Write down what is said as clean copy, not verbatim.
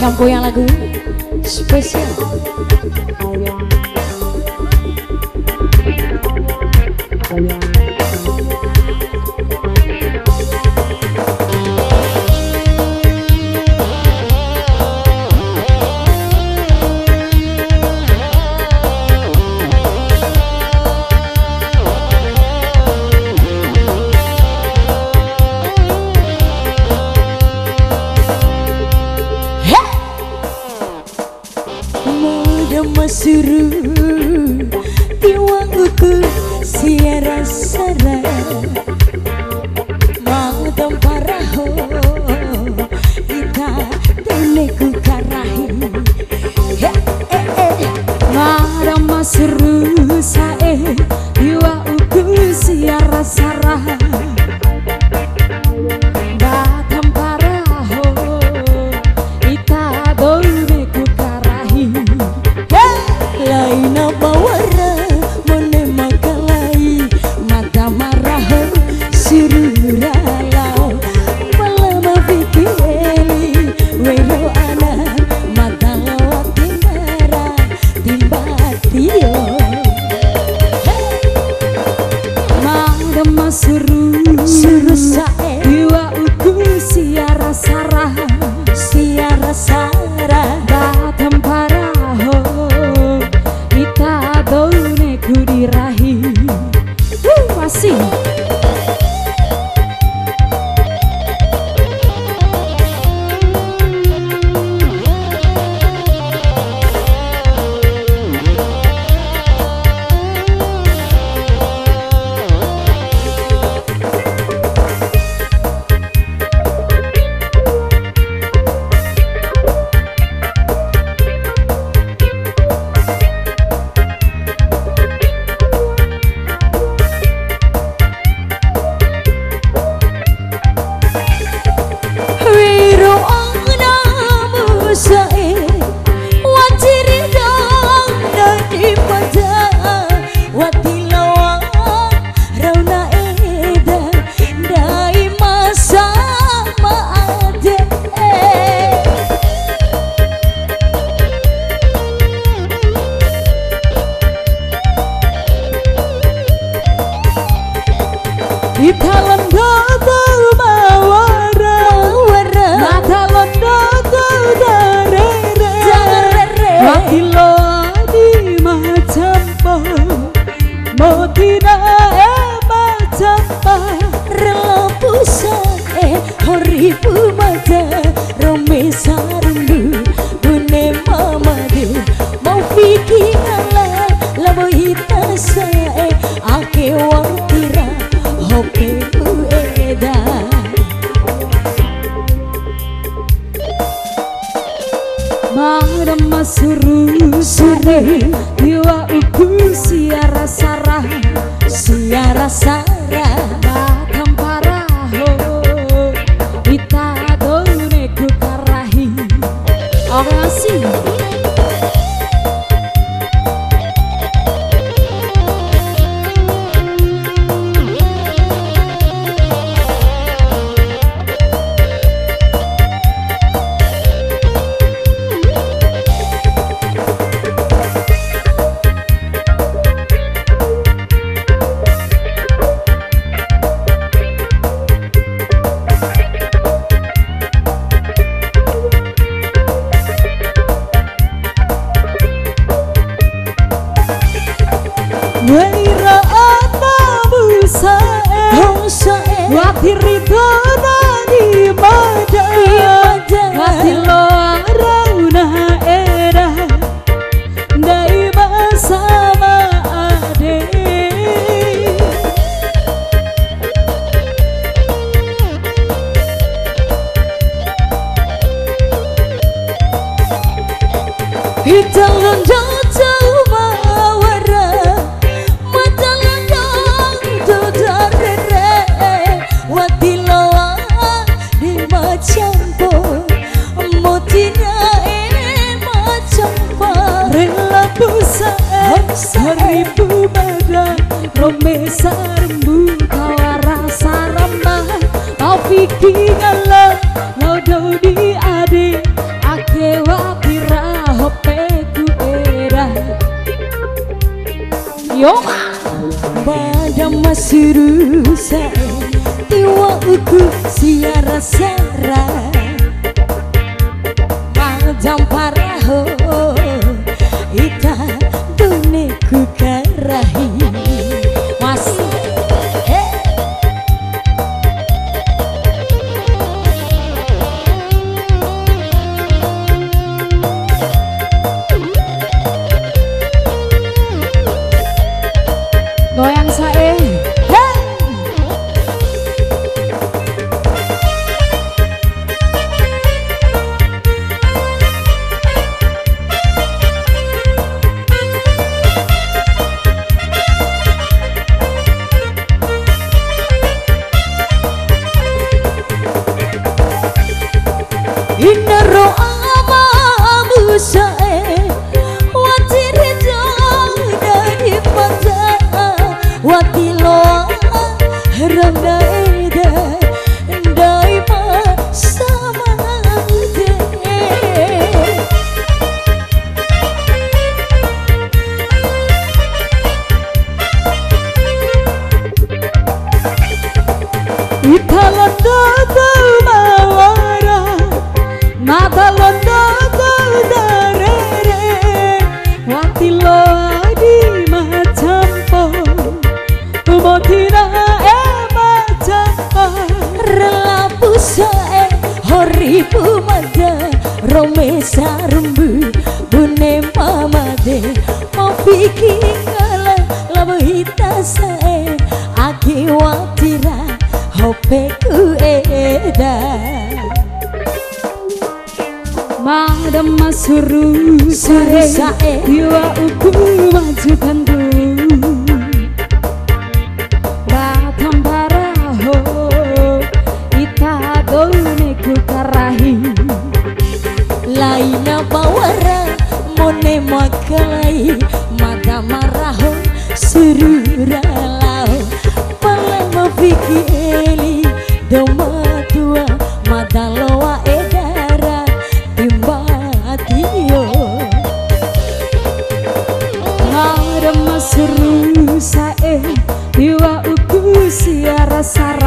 Yang punya lagu spesial. Suruh tiwang uku siara sara mau temparaho ita teleku karahi marama suruh sae tiwang uku siara sara suruh sae diwa uku siara sara batam paraho ita done kudirahi masih ita londo mawara mata londo darere mati lo di macam motina macam relopusa horibu mata romesa rendu bune mamade mau fikir ala labo ita sae ake wantira hope eda marama suruh diwa uku siara sara batam paraho ita done ku karahi awasi Waira anamu sae watiri dona di mada watilo rauna era dai sama ade hitangan jauh mawara seribu badan romesa rembu kawara sarama au fikir ngalah lo di ade ake yo pada masuru saya tiwa uku siara sara macam paraho ita duneku karahi masih goyang sae Inaro amamu sae watiri dari mata watilo rendah dai sama Italanda mawara Natalanda darere watilo di macampo Motina macampo relapu sae horibu mada romesa rembu bune mamade mau bikin kala labu hita sae aki watira hopeku eda Madam masuru sae Yua uku majukan tu Batam paraho Ita doneku karahi Laina bawara Mone makalai Mada maraho Sururalau Malang mafiki eli Doma tua Mada loa edara Timbatiyo Ada masuru sae Iwa uku siara sara